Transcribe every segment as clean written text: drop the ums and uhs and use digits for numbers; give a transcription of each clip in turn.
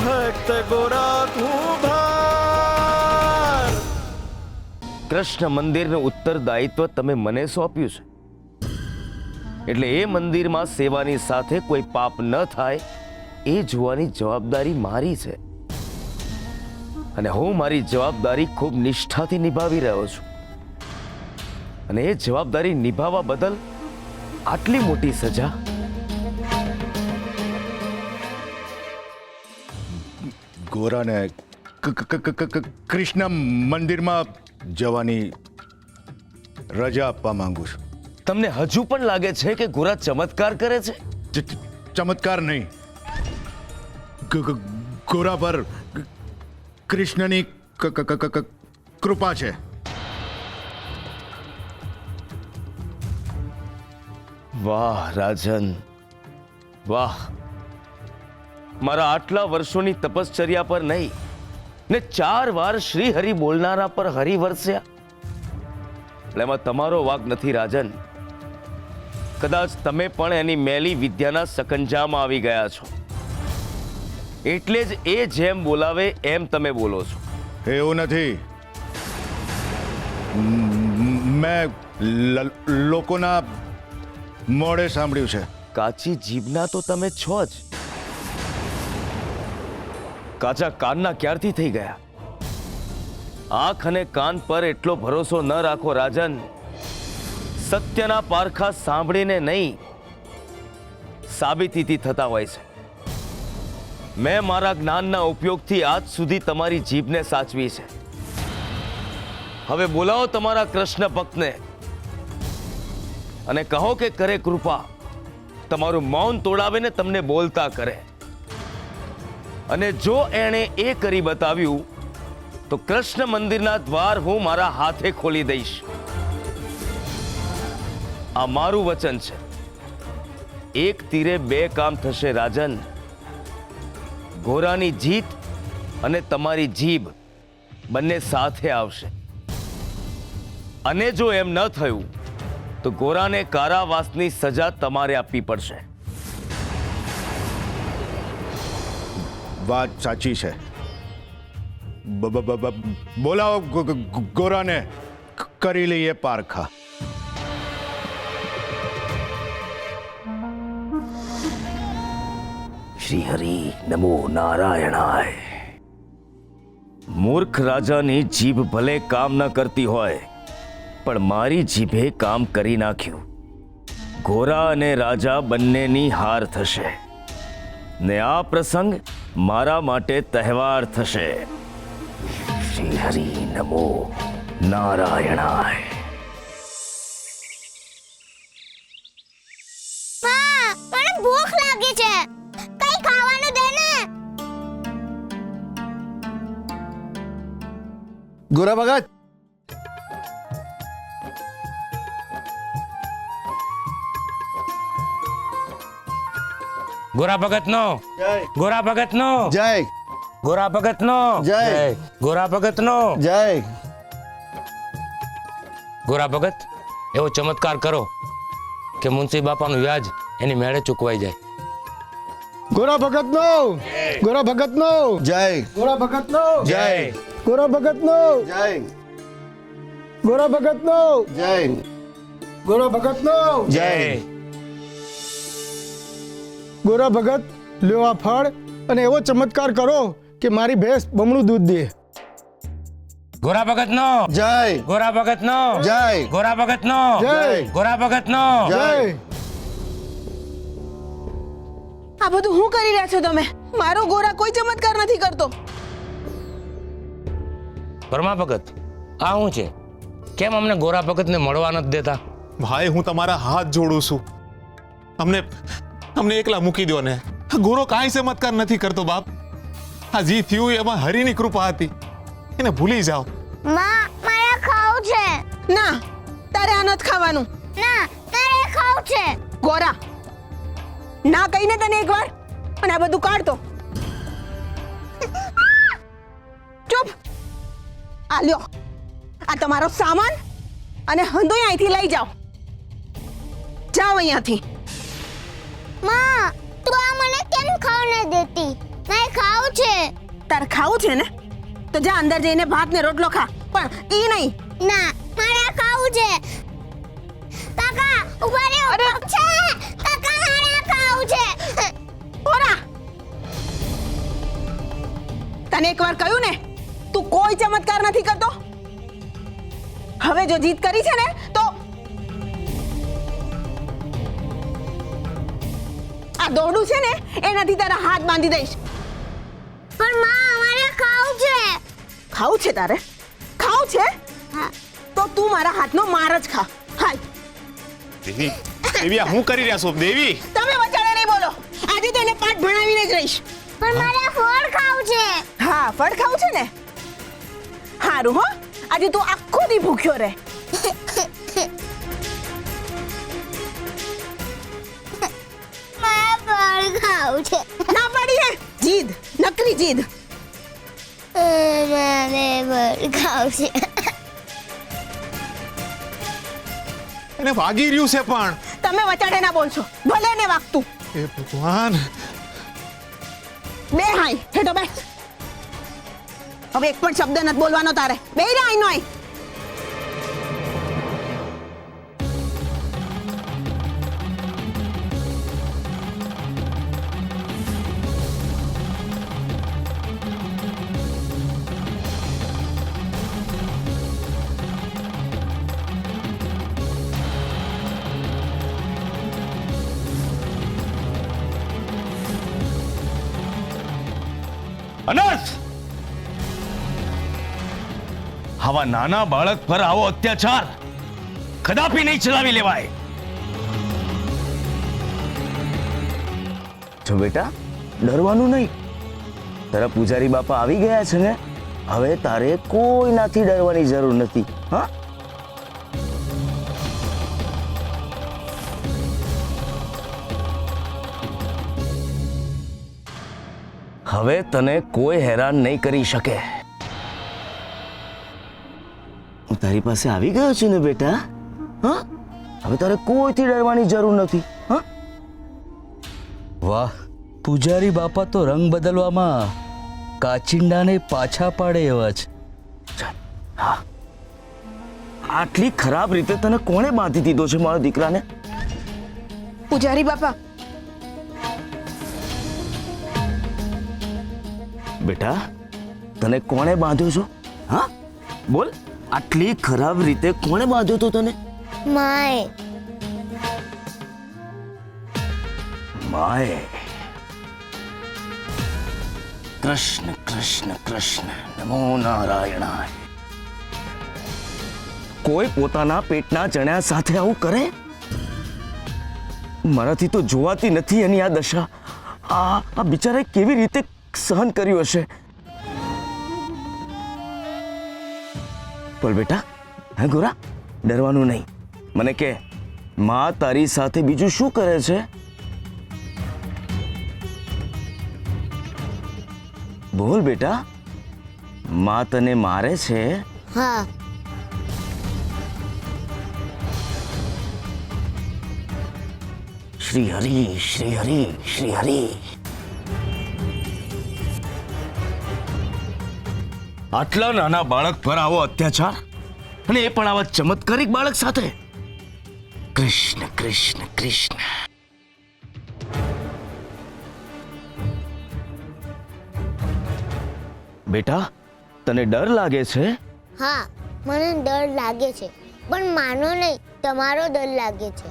ભક્ત ગોરા તું ભાર. કૃષ્ણ મંદિરનું ઉત્તરદાયિત્વ તમે મને સોંપ્યું છે, એટલે એ મંદિરમાં સેવાની સાથે કોઈ પાપ ન થાય એ જોવાની જવાબદારી મારી છે, અને હું મારી જવાબદારી ખૂબ નિષ્ઠાથી નિભાવી રહ્યો છું. અને એ જવાબદારી નિભાવવા બદલ આટલી મોટી સજા? ગોરાને કૃષ્ણ મંદિરમાં જવાની રજા આપવા માંગુ છું. તમને હજુ પણ લાગે છે કે ગોરા ચમત્કાર કરે છે? ચમત્કાર નહીં, ગોરા પર કૃષ્ણની કૃપા છે. વાહ રાજન, વાહ. મારા આટલા વર્ષોની તપશ્ચર્યા પર નહીં ને 4 વાર શ્રી હરિ બોલનારા પર હરિ વરસ્યા, એટલે એમાં તમારો વાંક નથી રાજન. કદાચ તમે પણ એની મેલી વિદ્યાના સકંજામાં આવી ગયા છો, એટલે જ એ જેમ બોલાવે એમ તમે બોલો છો. એવું નથી. મેં લોકોના મોડે સાંભળ્યું છે. કાચી જીભના તો તમે છો જ, કાચા કાનના ક્યારથી થઈ ગયા? આંખ અને કાન પર એટલો ભરોસો ન રાખો રાજન. સત્યના પારખા સાંભળીને નહીં, સાબિતીથી થતા હોય છે. મેં મારા જ્ઞાનના ઉપયોગથી આજ સુધી તમારી જીભને સાચવી છે. હવે બોલાવો તમારા કૃષ્ણ ભક્તને અને કહો કે કરે કૃપા, તમારું મૌન તોડાવે ને તમને બોલતા કરે. અને જો એણે એ કરી બતાવ્યું તો કૃષ્ણ મંદિરના દ્વાર હું મારા હાથે ખોલી દઈશ. આ મારું વચન છે. એક તીરે 2 કામ થશે રાજન. ગોરાની જીત અને તમારી જીભ બંને સાથે આવશે. અને જો એમ ન થયું તો ગોરાને કારાવાસની સજા તમારે આપવી પડશે. વાત સાચી છે. બોલાવો ગોરાને, કરી લઈએ પારખા. શ્રી હરિ નમો નારાયણાય. મૂર્ખ રાજાની જીભ ભલે કામ ન કરતી હોય, પણ મારી જીભે કામ કરી નાખ્યું. ગોરા અને રાજા બંનેની હાર થશે ને આ પ્રસંગ મારા માટે તહેવાર થશે. શ્રી હરિ નમો નારાયણાય. મને ભૂખ લાગી છે, કઈ ખાવાનું દે ને. ગોરા ભગત, ગોરા ભગત નો જય. ગોરા ભગત નો જય ગોરા ભગત નો જય. ગોરા ભગત નો જય. ગોરા ભગત એવો ચમત્કાર કરો કે મુનસી બાપાનું વ્યાજ એની મેળે ચૂકવાઈ જાય. ગોરા ભગત નો, ગોરા ભગત નો જય. ગોરા ભગત નો જય ગોરા ભગત નો જય. ગોરા ભગત નો જય. ગોરા ભગત નો જય ગોરા ભગત, લ્યો આ ફળ અને એવો ચમત્કાર કરો કે મારી ભેંસ બમણું દૂધ દે. ગોરા ભગત નો જય. ગોરા ભગત નો જય. ગોરા ભગત નો જય. ગોરા ભગત નો જય. આ બધું શું કરી રહ્યા છો તમે? મારો ગોરા કોઈ ચમત્કાર નથી કરતો. પરમા ભગત, આ શું છે? કેમ અમને ગોરા ભગત ને મળવા નથી દેતા? ભાઈ, હું તમારા હાથ જોડું છું. અમને એકલા મૂકી દો ને. આ ગોરો કાંઈ ચમત્કાર નથી કરતો બાપ. આ જી થયું એમાં હરિની કૃપા હતી, એને ભૂલી જાઓ. માં, મારે ખાવું છે. ના, તારે આ નથી ખાવાનું. ના, મારે ખાવું છે. ગોરા, ના કહીને તને એકવાર, અને આ બધું કાઢતો. ચૂપ. આ લ્યો, આ તમારો સામાન અને હંધોય અહીંથી લઈ જાઓ. જાઓ અહીંયાથી. માં, તું આ મને કેમ ખાવા ન દેતી? નહીં ખાવું છે. તારે ખાવું છે ને તો જા અંદર જઈને ભાત ને રોટલો ખા, પણ ઈ નહીં. ના, મારે ખાવું છે. કાકા ઉભા રહ્યો. અરે! છે કાકા, મારે ખાવું છે. ઓરા, તને એકવાર કહ્યું ને તું કોઈ ચમત્કાર નથી કરતો. હવે જો જીત કરી છે ને તો આ દોરડું છે ને એનાથી તારા હાથ બાંધી દઈશ. પણ માં, મારે ખાવું છે. ખાવું છે તારે? ખાવું છે હા. તો તું મારા હાથનો માર જ ખા. હાલ. દેવી, દેવી આ હું કરી રહ્યા છો દેવી? તમે વચાડે નહીં બોલો. આજે તો એને પાઠ ભણાવીને જ રહીશ. પણ મારે ફળ ખાવું છે. હા, ફળ ખાવું છે ને? હારું હો, આજે તું આખો દી ભૂખ્યો રહે. મારે ફળ ખાવું છે. ના પાડી હે, જીદ, નકરી જીદ. મારે ફળ ખાવું છે. એને વાગી રહ્યું છે પણ. તમે વચાડે ના બોલશો, ભલે ને વાગતું. એ ભગવાન. બે હાય હેઠો બે. હવે એક પણ શબ્દ નથી બોલવાનો તારે. બે રે આઈ નોય. અનર્થ! આવા નાના બાળક પર આવો અત્યાચાર કદાપી નહીં ચલાવી લેવાય. જો બેટા, ડરવાનું નહીં. તારા પૂજારી બાપા આવી ગયા છે ને, હવે તારે કોઈનાથી ડરવાની જરૂર નથી. હા, હવે તને કોઈ હેરાન નહીં કરી શકે. હું તારી પાસે આવી ગયો છું ને બેટા. હા, હવે તારે કોઈથી ડરવાની જરૂર નથી. હા, વાહ, પૂજારી બાપા તો રંગ બદલવામાં કાચિંડાને પાછા પાડે એવા છે. હા. આટલી ખરાબ રીતે તને કોણે બાંધી દીધો છે મારા દીકરાને? પૂજારી બાપા, બેટા, તને કોણે બાંધ્યો છો? હા, બોલ. આટલી ખરાબ રીતે કોણે બાંધ્યો તો તને? માય. માય. કૃષ્ણ કૃષ્ણ કૃષ્ણ નમો નારાયણાય. કોઈ પોતાના પેટના ચણ્યા સાથે આવું કરે? મારાથી તો જોવાતી નથી એની આ દશા. આ બિચારાએ કેવી રીતે સહન કર્યું હશે? બોલ બેટા. હા ગોરા, ડરવાનું નહીં. મને કે, માં તારી સાથે બીજું શું કરે છે? બોલ બેટા. માં તને મારે છે? હા. શ્રી હરિ, શ્રી હરિ, શ્રી હરિ. આટલા નાના બાળક પર આવો અત્યાચાર, અને એ પણ આવા ચમત્કારિક બાળક સાથે. કૃષ્ણ કૃષ્ણ કૃષ્ણ. બેટા, તને ડર લાગે છે? હા, મને ડર લાગે છે, પણ માનો નહીં, તમારો ડર લાગે છે.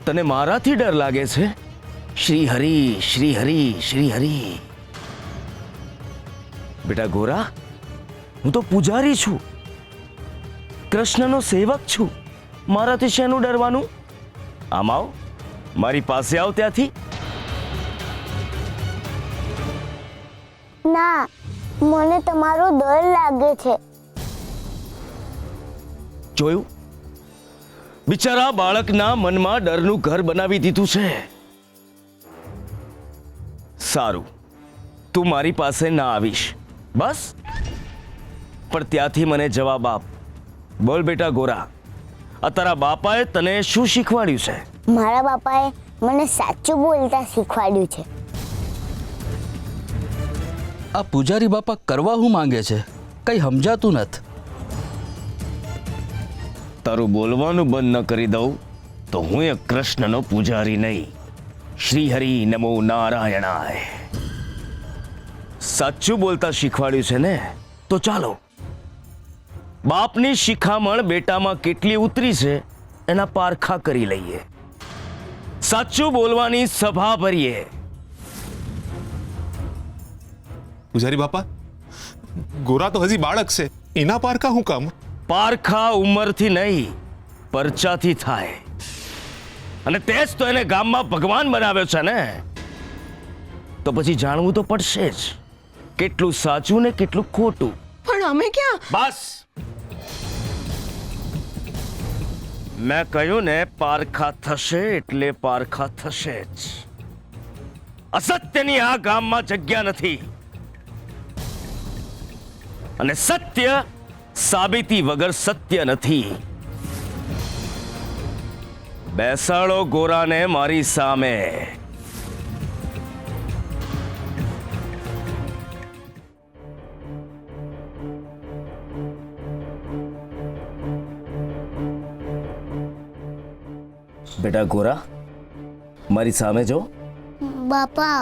તને મારાથી ડર લાગે છે? શ્રી હરિ, શ્રી હરિ, શ્રી હરિ. બેટા ગોરા, હું તો પૂજારી છું, કૃષ્ણનો સેવક છું. મારાથી શેનું ડરવાનું? આમ આવ, મારી પાસે આવ ત્યાંથી. ના, મને તમારો ડર લાગે છે. જોયું? બિચારા બાળકના મનમાં ડરનું ઘર બનાવી દીધું છે. સારું, તું મારી પાસે ના આવીશ, બસ. પણ ત્યાંથી મને જવાબ આપ. બોલ બેટા ગોરા, આ તારા બાપાએ તને શું શીખવાડ્યું છે? મારા બાપાએ મને સાચું બોલતા શીખવાડ્યું છે. આ પૂજારી બાપા કરવા શું માંગે છે કઈ સમજાતું નથી. તારું બોલવાનું બંધ ન કરી દઉં તો હું એ કૃષ્ણનો પૂજારી નહીં. શ્રી હરિ નમો નારાયણાય. સાચું બોલતા શીખવાડ્યું છે ને, તો ચાલો બાપની શિખામણ બેટામાં કેટલી ઉતરી છે એના પારખા કરી લઈએ. સાચું બોલવાની સભા ભરીએ. પૂજારી બાપા, ગોરા તો હજી બાળક છે, એના પારખા હું કામ? પારખા ઉંમરથી નહીં, પરચાથી થાય. અને તે જ તો એને ગામમાં ભગવાન બનાવ્યો છે ને, તો પછી જાણવું તો પડશે જ કેટલું સાચું ને કેટલું ખોટું. પણ અમે ક્યાં? બસ, મેં કહ્યું ને, પારખા થશે એટલે પારખા થશે જ. અસત્યની આ ગામમાં જગ્યા નથી, અને સત્ય સાબિતી વગર સત્ય નથી. બેસાડો ગોરાને મારી સામે. બેટા ગોરા, મારી સામે જો. બાપા,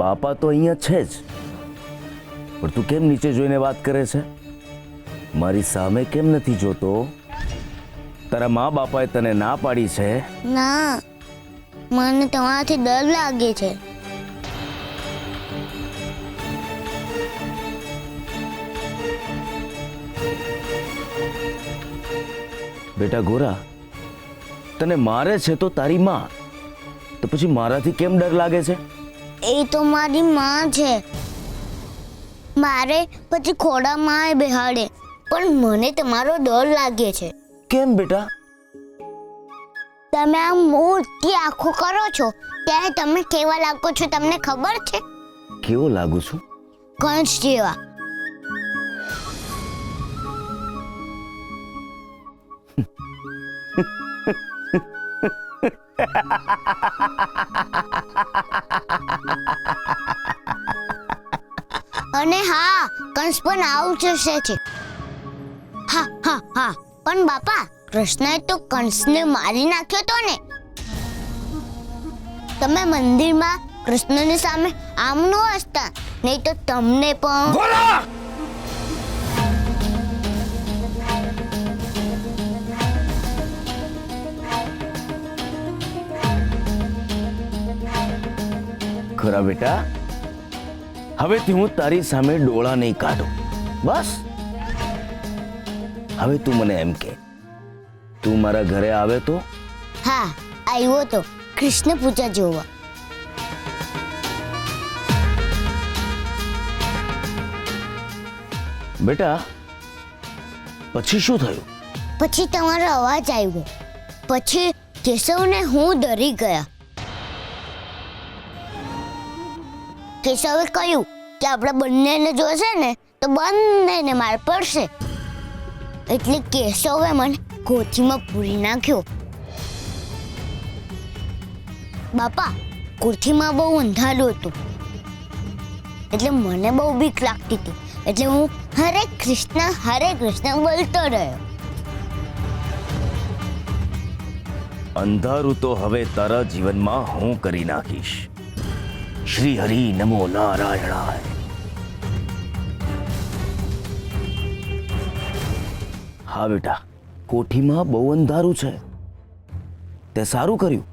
બાપા તો અહીંયા છે જ, પણ તું કેમ નીચે જોઈને વાત કરે છે? મારી સામે કેમ નથી જોતો? તારા મા બાપાએ તને ના પાડી છે? ના, મને તમારાથી ડર લાગે છે. બેટા ગોરા, તને મારે છે તો તારી માં, તો પછી મારાથી કેમ ડર લાગે છે? એ તો મારી માં છે. મારે પછી ખોડામાં બેહાડે, પણ મને તમારો ડર લાગે છે. કેમ બેટા? તમે આ મોટી આંખો કરો છો ત્યારે તમે કેવા લાગો છો તમને ખબર છે? કેવો લાગુ છું? કંસ જેવા. અને હા, કંસ પણ આવું જશે છે. હા હા હા, પણ બાપા, કૃષ્ણએ તો કંસને મારી નાખ્યો તો ને. તમે મંદિરમાં કૃષ્ણની સામે આમ ન હસતા, નહીં તો તમને પણ. ગોરા! ખરા બેટા, હવેથી હું તારી સામે ડોળા નહીં કાઢું. બસ, હવે તું મને એમ કે, તું મારા ઘરે આવે તો? હા, આવ્યો તો કૃષ્ણ પૂજા જોવા. બેટા, પછી શું થયું? પછી તમારો અવાજ આવ્યો. પછી કેશવને હું ડરી ગયા. કેશવે કહ્યું કે આપણે બંનેને જોશે ને તો બંનેને માર પડશે. એટલે કેશવે મને કોઠીમાં પૂરી નાખ્યો. બાપા, કોઠીમાં બહુ અંધારું હતું, એટલે મને બહુ બીક લાગતી હતી. એટલે હું હરે કૃષ્ણ બોલતો રહ્યો. અંધારું તો હવે તારા જીવનમાં હું કરી નાખીશ. શ્રી હરિ નમો નારાયણાય. હા બેટા, કોઠીમાં બહુ અંધારું છે. તે સારું કર્યું,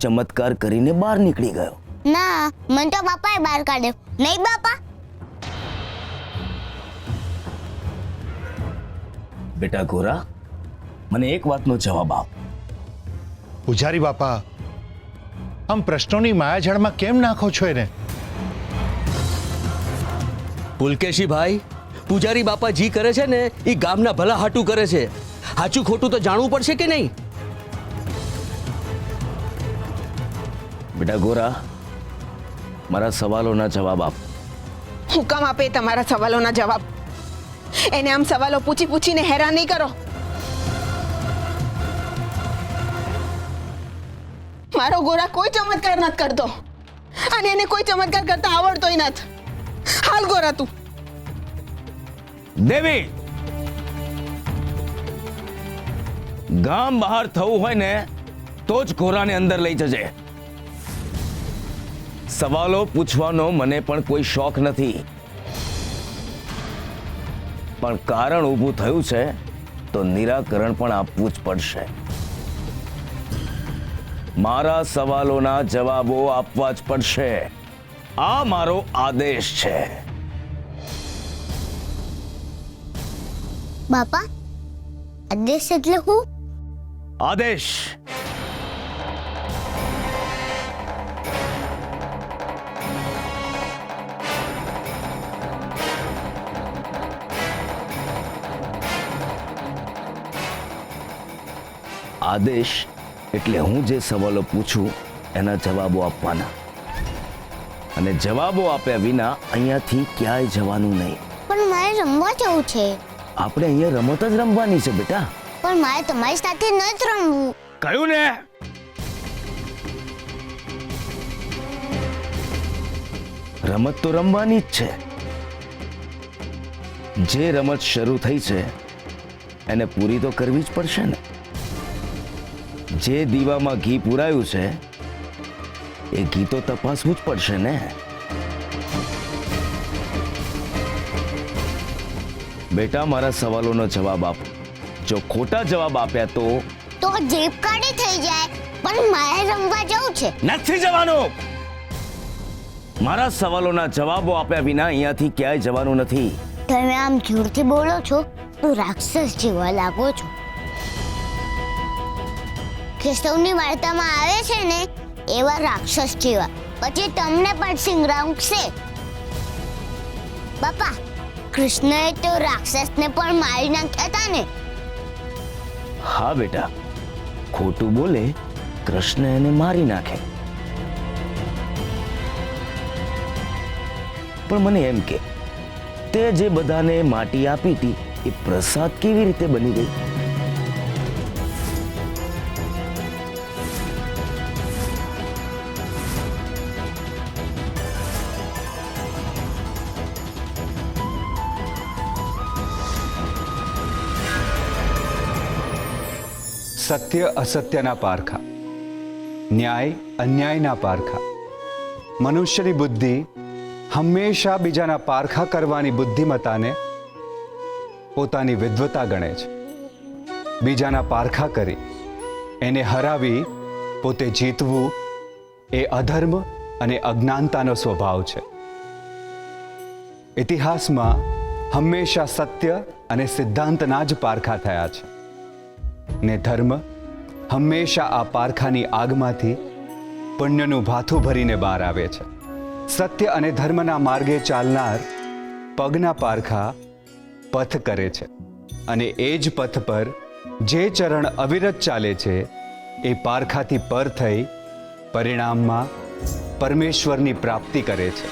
ચમત્કાર કરીને બહાર નીકળી ગયો. ના, મને તો બાપાએ બહાર કાઢ્યો. નહીં બાપા? બેટા ગોરા, મને એક વાતનો જવાબ આપ. પૂજારી બાપા, આમ પ્રશ્નોની માયાજાળમાં કેમ નાખો છો એને? પુલકેશીભાઈ, પૂજારી બાપા જી કરે છે ને એ ગામના ભલા હાટું કરે છે. સાચું ખોટું તો જાણવું પડશે કે નહીં? બેટા ગોરા, મારા સવાલોના જવાબ આપ. હું કામ આપે તમારા સવાલોના જવાબ? એને આમ સવાલો પૂછીને હેરાન નહીં કરો. મારો ગોરા કોઈ ચમત્કાર નથી કરતો અને એને કોઈ ચમત્કાર કરતા આવડતોય નથી. હાલ ગોરા તું. દેવી, ગામ બહાર થવું હોય ને તો જ ઘોરાને અંદર લઈ જજે. સવાલો પૂછવાનો મને પણ કોઈ શોખ નથી, પણ કારણ ઊભું થયું છે તો નિરાકરણ પણ આપવું જ પડશે. મારા સવાલોના જવાબો આપવા જ પડશે. આ મારો આદેશ છે. બાપા આદેશ એટલે હું? આદેશ આદેશ એટલે હું જે સવાલો પૂછું એના જવાબો આપવાના, અને જવાબો આપ્યા વિના અહીંયાથી ક્યાંય જવાનું નહીં. પણ મારે રમવા જવું છે. આપણે અહીંયા રમત જ રમવાની છે બેટા. પણ મારે તમારી સાથે નથી રમવું. કહ્યું ને. રમત તો રમવાની જ છે. જે રમત શરૂ થઈ છે એને પૂરી તો કરવી જ પડશે ને. જે દીવામાં ઘી પૂરાયું છે એ ઘી તો તપાસવું જ પડશે ને. બેટા, મારા સવાલોનો જવાબ આપ. જો ખોટા જવાબ આપ્યા તો જીભ કાઢી થઈ જાય. પણ મારે રમવા જવું છે. નથી જવાનું. મારા સવાલોના જવાબો આપ્યા વિના અહીંયાથી ક્યાંય જવાનું નથી. તમે આમ જોરથી બોલો છો તો રાક્ષસ જેવા લાગો છો. કેશવની વાર્તામાં આવે છે ને એવા રાક્ષસ જેવા. પછી તમને પણ સિંગરાવશે. બાપા, કૃષ્ણએ તો રાક્ષસને પણ મારી નાખ્યા હતા ને. હા બેટા, ખોટું બોલે કૃષ્ણ એને મારી નાખે. પણ મને એમ કે તે જે બધાને માટી આપી હતી એ પ્રસાદ કેવી રીતે બની ગઈ? સત્ય અસત્યના પારખા, ન્યાય અન્યાયના પારખા. મનુષ્યની બુદ્ધિ હંમેશા બીજાના પારખા કરવાની બુદ્ધિમત્તાને પોતાની વિદ્વતા ગણે છે. બીજાના પારખા કરી એને હરાવી પોતે જીતવું એ અધર્મ અને અજ્ઞાનતાનો સ્વભાવ છે. ઇતિહાસમાં હંમેશા સત્ય અને સિદ્ધાંતના જ પારખા થયા છે, ને ધર્મ હંમેશા આ પારખાની આગમાંથી પુણ્યનું ભાથું ભરીને બહાર આવે છે. સત્ય અને ધર્મના માર્ગે ચાલનાર પગના પારખા પથ કરે છે, અને એ જ પથ પર જે ચરણ અવિરત ચાલે છે એ પારખાથી પર થઈ પરિણામમાં પરમેશ્વરની પ્રાપ્તિ કરે છે.